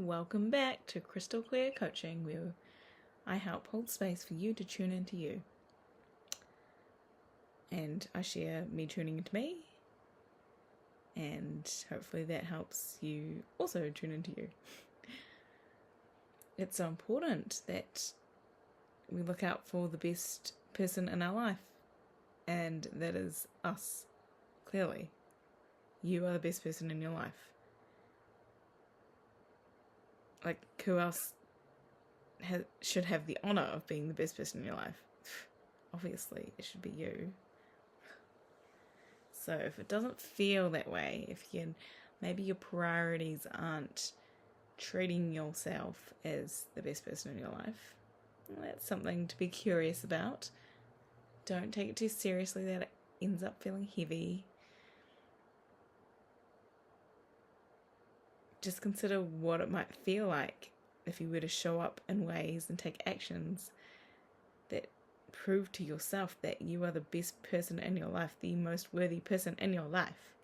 Welcome back to Crystal Clear Coaching, where I help hold space for you to tune into you. And I share me tuning into me, and hopefully that helps you also tune into you. It's so important that we look out for the best person in our life, and that is us, clearly. You are the best person in your life. Like, who else should have the honour of being the best person in your life? Obviously, it should be you. So if it doesn't feel that way, if maybe your priorities aren't treating yourself as the best person in your life, well, that's something to be curious about. Don't take it too seriously that it ends up feeling heavy. Just consider what it might feel like if you were to show up in ways and take actions that prove to yourself that you are the best person in your life, the most worthy person in your life.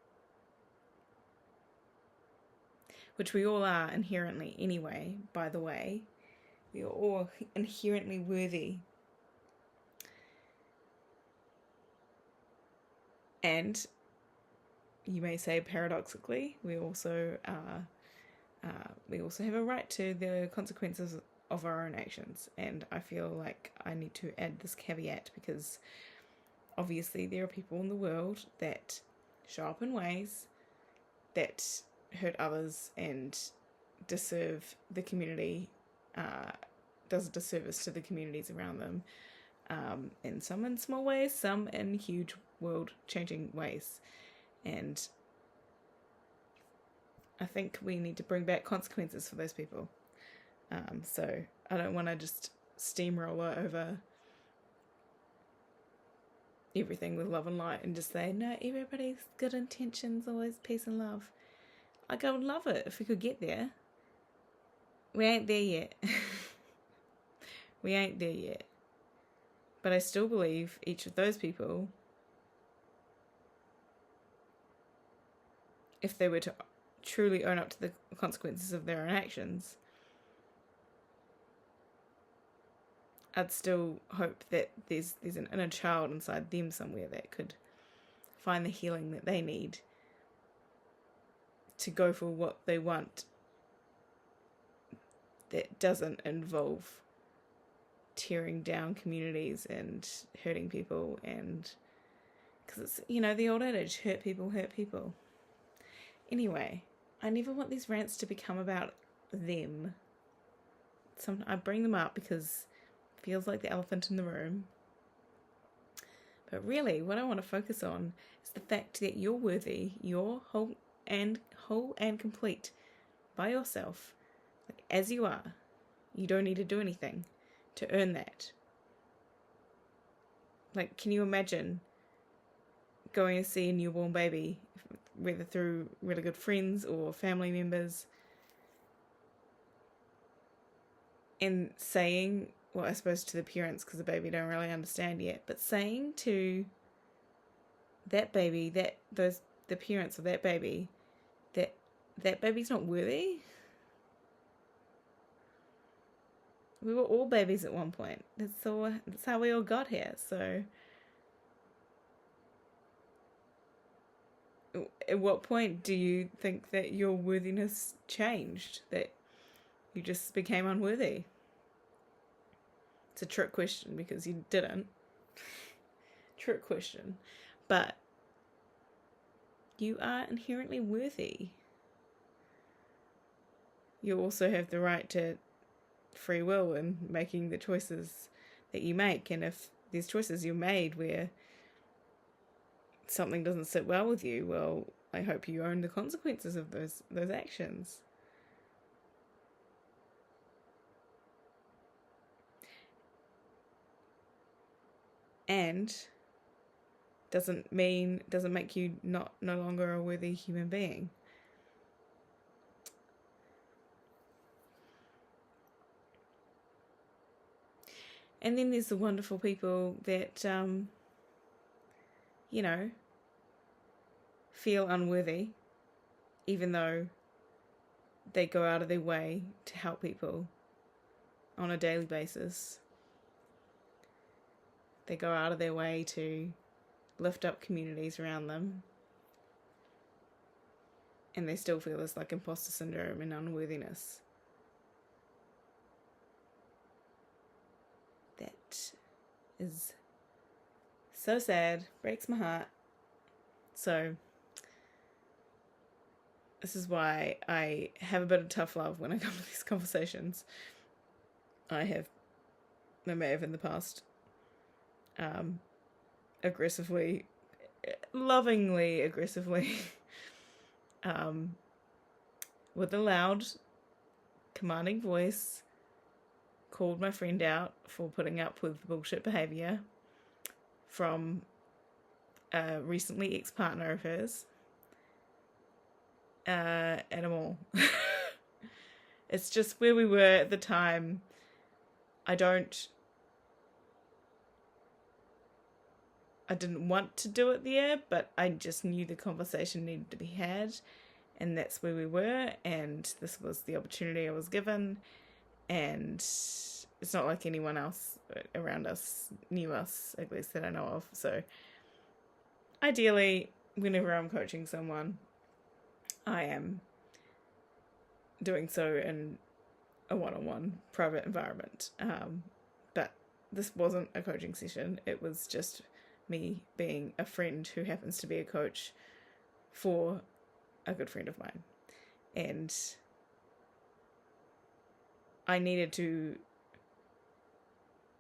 Which we all are inherently anyway, by the way. We are all inherently worthy. And you may say paradoxically, we also have a right to the consequences of our own actions. And I feel like I need to add this caveat because obviously there are people in the world that show up in ways that hurt others and disserve the community, does a disservice to the communities around them, and some in small ways, some in huge world-changing ways. And I think we need to bring back consequences for those people. So I don't want to just steamroller over everything with love and light and just say, no, everybody's good intentions, always peace and love. Like, I would love it if we could get there. We ain't there yet. We ain't there yet. But I still believe each of those people, if they were to truly own up to the consequences of their own actions, I'd still hope that there's an inner child inside them somewhere that could find the healing that they need to go for what they want that doesn't involve tearing down communities and hurting people. And because it's, the old adage, hurt people hurt people. Anyway, I never want these rants to become about them. I bring them up because it feels like the elephant in the room. But really, what I want to focus on is the fact that you're worthy, you're whole and complete by yourself, like as you are. You don't need to do anything to earn that. Like, can you imagine going to see a newborn baby, whether through really good friends or family members, and saying, well, I suppose to the parents, because the baby don't really understand yet, but saying to that baby, the parents of that baby, that baby's not worthy? We were all babies at one point. That's how we all got here. So at what point do you think that your worthiness changed? That you just became unworthy? It's a trick question because you didn't. Trick question. But you are inherently worthy. You also have the right to free will and making the choices that you make. And if there's choices you made where something doesn't sit well with you, well, I hope you own the consequences of those actions. And doesn't make you no longer a worthy human being. And then there's the wonderful people that, feel unworthy, even though they go out of their way to help people on a daily basis. They go out of their way to lift up communities around them. And they still feel this like imposter syndrome and unworthiness. That is so sad, breaks my heart. So this is why I have a bit of tough love when I come to these conversations. I may have in the past, lovingly aggressively, with a loud, commanding voice, called my friend out for putting up with bullshit behaviour from a recently ex-partner of hers at a mall. It's just where we were at the time. I didn't want to do it there, but I just knew the conversation needed to be had, and that's where we were, and this was the opportunity I was given, and it's not like anyone else around us knew us, at least that I know of. So ideally, whenever I'm coaching someone, I am doing so in a one-on-one private environment. But this wasn't a coaching session. It was just me being a friend who happens to be a coach for a good friend of mine. And I needed to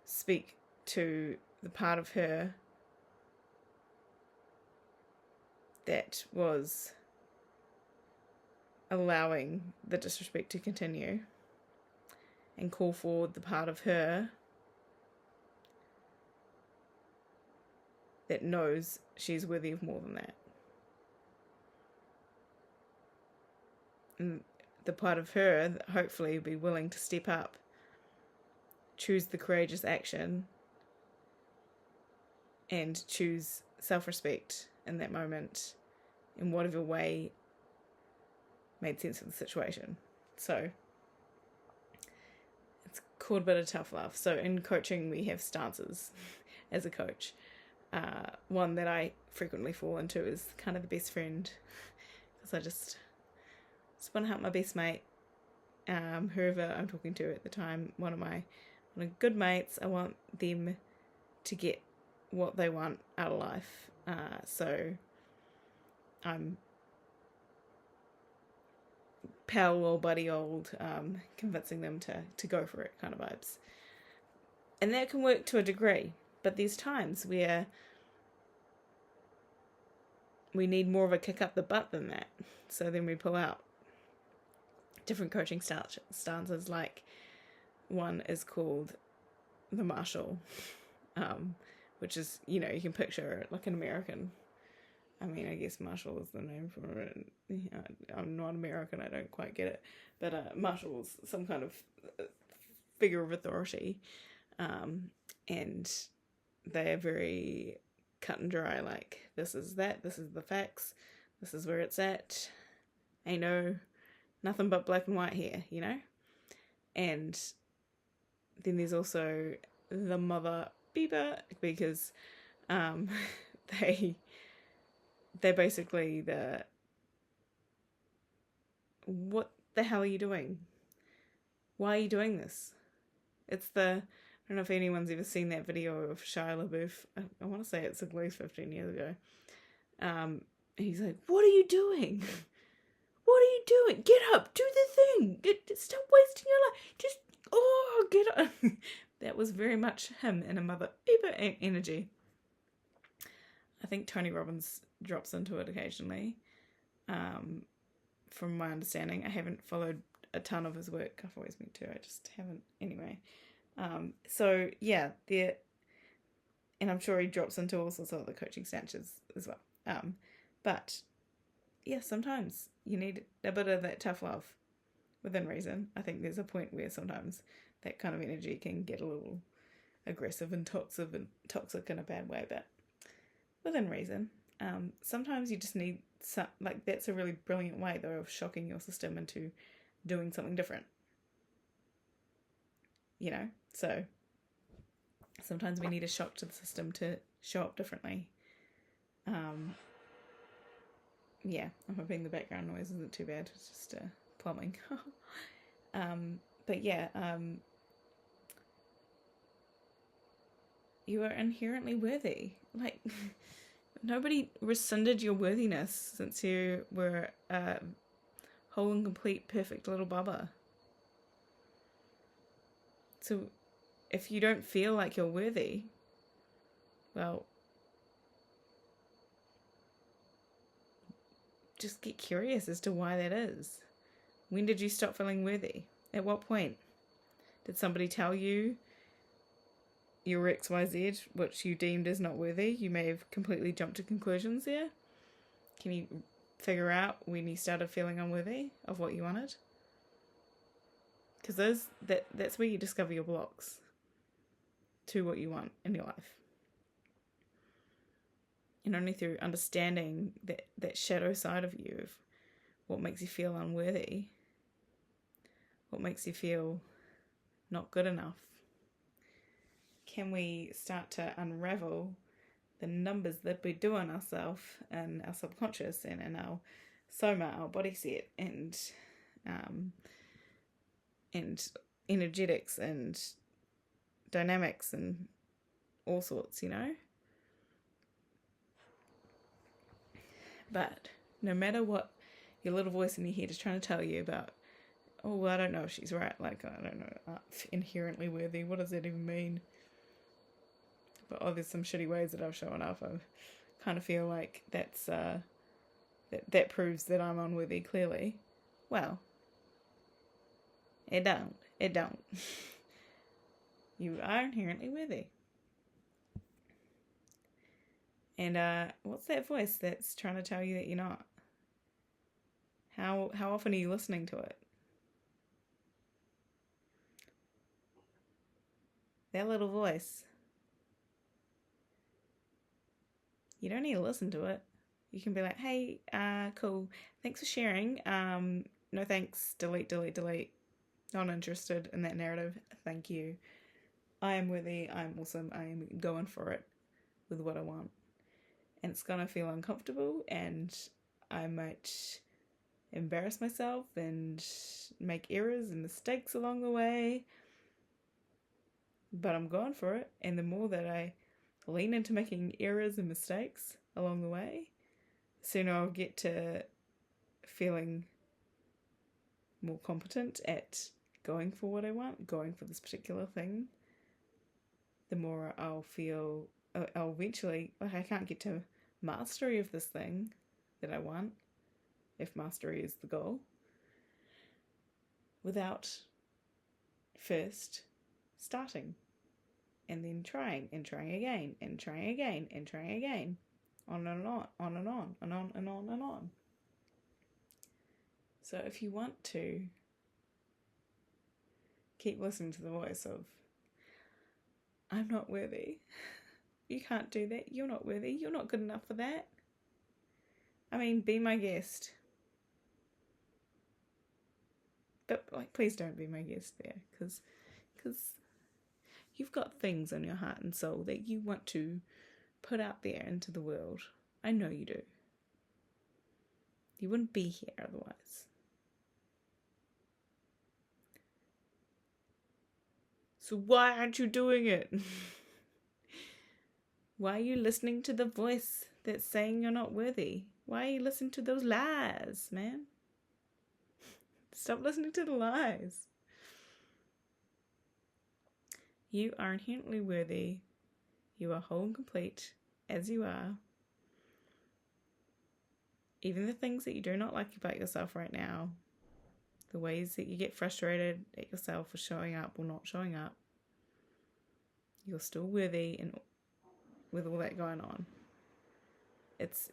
speak to the part of her that was allowing the disrespect to continue, and call forward the part of her that knows she's worthy of more than that. And the part of her that hopefully will be willing to step up, choose the courageous action, and choose self-respect in that moment in whatever way made sense of the situation. So it's called a bit of tough love. So in coaching, we have stances as a coach. One that I frequently fall into is kind of the best friend, because I just want to help my best mate, whoever I'm talking to at the time, one of my good mates. I want them to get what they want out of life. So I'm pal or buddy old, convincing them to go for it kind of vibes. And that can work to a degree, but there's times where we need more of a kick up the butt than that. So then we pull out different coaching stances, like one is called the Marshall, which is, you can picture it like an American. I mean, I guess Marshall is the name for it. I'm not American, I don't quite get it. But Marshall is some kind of figure of authority. And they are very cut and dry, like, this is that, this is the facts, this is where it's at. Ain't nothing but black and white here, And then there's also the mother beeper, because they're basically what the hell are you doing? Why are you doing this? It's I don't know if anyone's ever seen that video of Shia LaBeouf. I want to say it's at least 15 years ago. He's like, what are you doing? What are you doing? Get up, do the thing. Stop wasting your life. Get up. That was very much him in a mother beeper energy. I think Tony Robbins drops into it occasionally. From my understanding, I haven't followed a ton of his work. I've always meant to. I just haven't. Anyway. So yeah, and I'm sure he drops into all sorts of other coaching stances as well. But yeah, sometimes you need a bit of that tough love within reason. I think there's a point where sometimes that kind of energy can get a little aggressive and toxic in a bad way, but within reason. Sometimes you just need that's a really brilliant way though of shocking your system into doing something different, you know? So sometimes we need a shock to the system to show up differently. Yeah, I'm hoping the background noise isn't too bad. It's just plumbing. But yeah, you are inherently worthy. Like, nobody rescinded your worthiness since you were a whole and complete perfect little bubba. So if you don't feel like you're worthy, well, just get curious as to why that is. When did you stop feeling worthy? At what point? Did somebody tell you your XYZ, which you deemed as not worthy? You may have completely jumped to conclusions there. Can you figure out when you started feeling unworthy of what you wanted? Because that's where you discover your blocks to what you want in your life. And only through understanding that shadow side of you, of what makes you feel unworthy, what makes you feel not good enough, can we start to unravel the numbers that we do on ourselves and our subconscious and in our soma, our body set, and energetics and dynamics and all sorts, you know? But no matter what your little voice in your head is trying to tell you about, oh, well, I don't know if she's right, like, I don't know, inherently worthy, what does that even mean? But there's some shitty ways that I've shown up. I kind of feel like that proves that I'm unworthy, clearly. Well, it don't. You are inherently worthy. And what's that voice that's trying to tell you that you're not? How often are you listening to it? That little voice. You don't need to listen to it. You can be like, hey, cool, thanks for sharing. No thanks, delete. Not interested in that narrative, thank you. I am worthy, I'm awesome, I am going for it with what I want. And it's gonna feel uncomfortable, and I might embarrass myself and make errors and mistakes along the way, but I'm going for it. And the more that I lean into making errors and mistakes along the way, the sooner I'll get to feeling more competent at going for what I want, going for this particular thing. The more I'll feel, I'll eventually, like, I can't get to mastery of this thing that I want, if mastery is the goal, without first starting and then trying and trying again and trying again and trying again, on and on, on and on and on and on and on. So if you want to keep listening to the voice of, I'm not worthy, you can't do that, you're not worthy, you're not good enough for that, I mean, be my guest. But, like, please don't be my guest there, because you've got things on your heart and soul that you want to put out there into the world. I know you do. You wouldn't be here otherwise. So why aren't you doing it? Why are you listening to the voice that's saying you're not worthy? Why are you listening to those lies, man? Stop listening to the lies. You are inherently worthy. You are whole and complete as you are. Even the things that you do not like about yourself right now, the ways that you get frustrated at yourself for showing up or not showing up, you're still worthy, and with all that going on. It's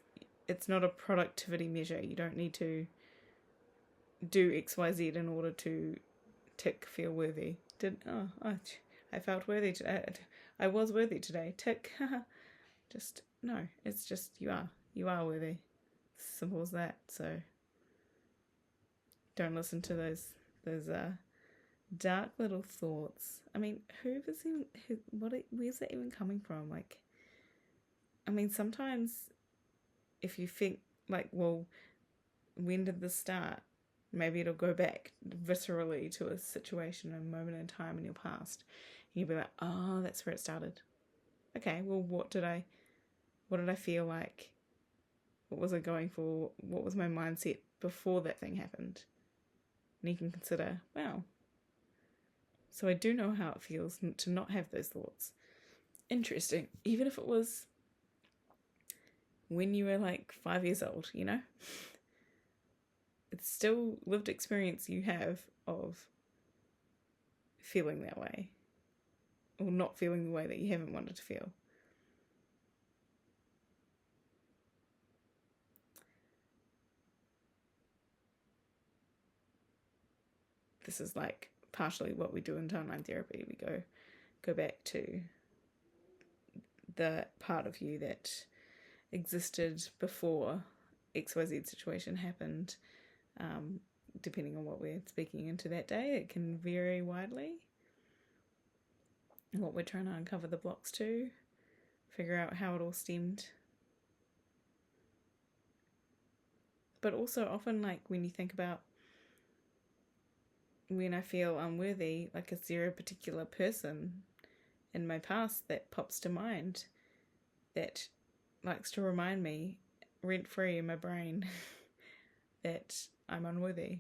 not a productivity measure. You don't need to do XYZ in order to tick feel worthy. I felt worthy today. I was worthy today. Tick. Just no. It's just you are worthy. Simple as that. So don't listen to those those dark little thoughts. I mean, where's that even coming from? Like, I mean, sometimes if you think, like, well, when did this start? Maybe it'll go back viscerally to a situation, a moment in time in your past. And you'll be like, oh, that's where it started. Okay, well, what did I feel like? What was I going for? What was my mindset before that thing happened? And you can consider, wow, so I do know how it feels to not have those thoughts. Interesting. Even if it was when you were like 5 years old, you know? It's still lived experience you have of feeling that way. Or not feeling the way that you haven't wanted to feel. This is like partially what we do in timeline therapy. We go back to the part of you that existed before XYZ situation happened. Depending on what we're speaking into that day, it can vary widely. What we're trying to uncover the blocks to, figure out how it all stemmed. But also often, like, when you think about when I feel unworthy, like, is there a particular person in my past that pops to mind that likes to remind me, rent-free in my brain, that I'm unworthy?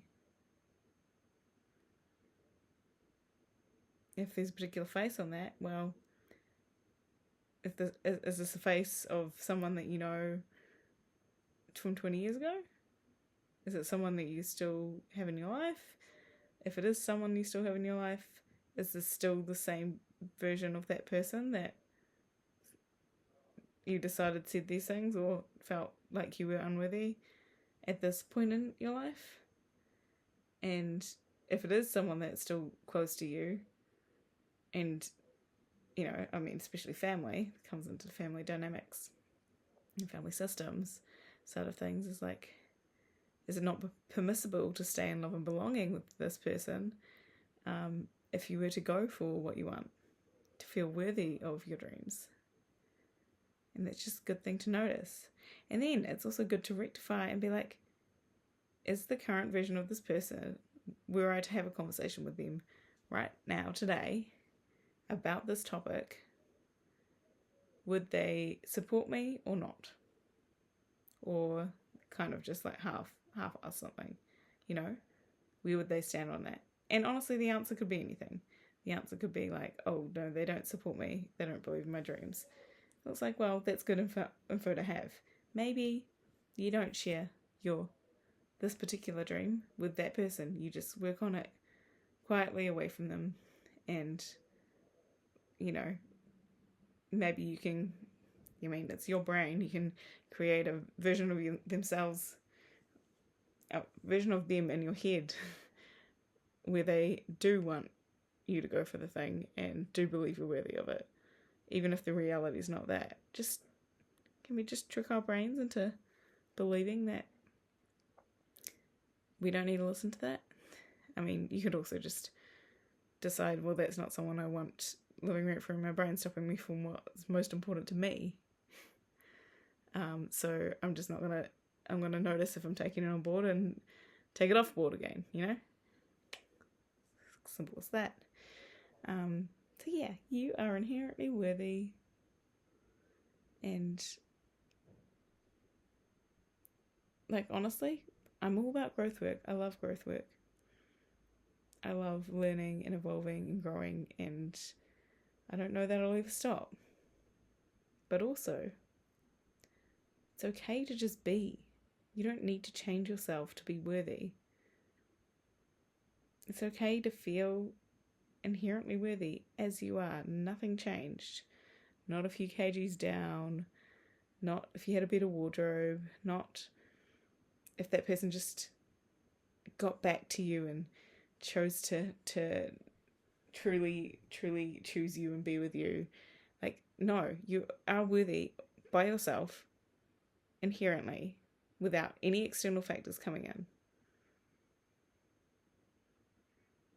If there's a particular face on that, well, is this a face of someone that you know from 20 years ago? Is it someone that you still have in your life? If it is someone you still have in your life, is this still the same version of that person that you decided said these things or felt like you were unworthy at this point in your life? And if it is someone that's still close to you, and, you know, I mean, especially family, comes into family dynamics and family systems side of things, is like, is it not permissible to stay in love and belonging with this person if you were to go for what you want, to feel worthy of your dreams? And that's just a good thing to notice. And then it's also good to rectify and be like, is the current version of this person, were I to have a conversation with them right now, today, about this topic, would they support me or not? Or kind of just like half-ass something, you know? Where would they stand on that? And honestly, the answer could be anything. The answer could be like, oh, no, they don't support me. They don't believe in my dreams. It's like, well, that's good info to have. Maybe you don't share this particular dream with that person. You just work on it quietly away from them, and, you know, maybe you can, I mean, it's your brain. You can create a version of themselves, a version of them in your head where they do want you to go for the thing and do believe you're worthy of it, even if the reality is not that. Can we just trick our brains into believing that we don't need to listen to that? I mean, you could also just decide, well, that's not someone I want living right through my brain, stopping me from what's most important to me. So I'm just not I'm gonna notice if I'm taking it on board and take it off board again, you know? Simple as that. So yeah, you are inherently worthy, and, like, honestly, I'm all about growth work. I love growth work. I love learning and evolving and growing, and I don't know that I'll ever stop. But also, it's okay to just be. You don't need to change yourself to be worthy. It's okay to feel inherently worthy as you are. Nothing changed. Not a few kgs down. Not if you had a better wardrobe. Not if that person just got back to you and chose to truly choose you and be with you. Like, no, you are worthy by yourself inherently, without any external factors coming in.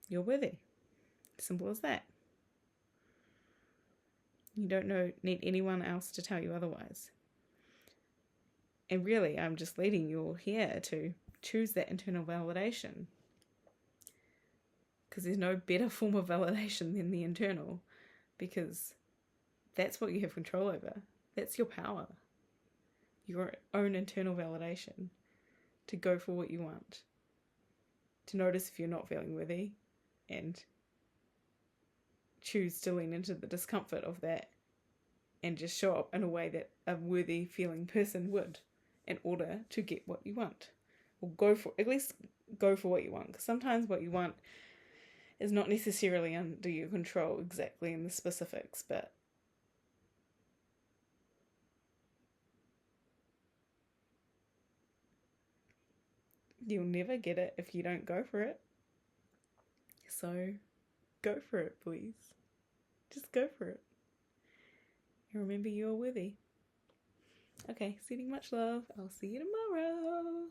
You're worthy. Simple as that. You don't need anyone else to tell you otherwise. And really, I'm just leading you all here to choose that internal validation. Because there's no better form of validation than the internal. Because that's what you have control over. That's your power. Your own internal validation. To go for what you want. To notice if you're not feeling worthy. And choose to lean into the discomfort of that. And just show up in a way that a worthy feeling person would. In order to get what you want. Or at least go for what you want. Because sometimes what you want is not necessarily under your control exactly in the specifics, but you'll never get it if you don't go for it. So go for it, please. Just go for it. And remember, you are worthy. Okay, sending much love. I'll see you tomorrow.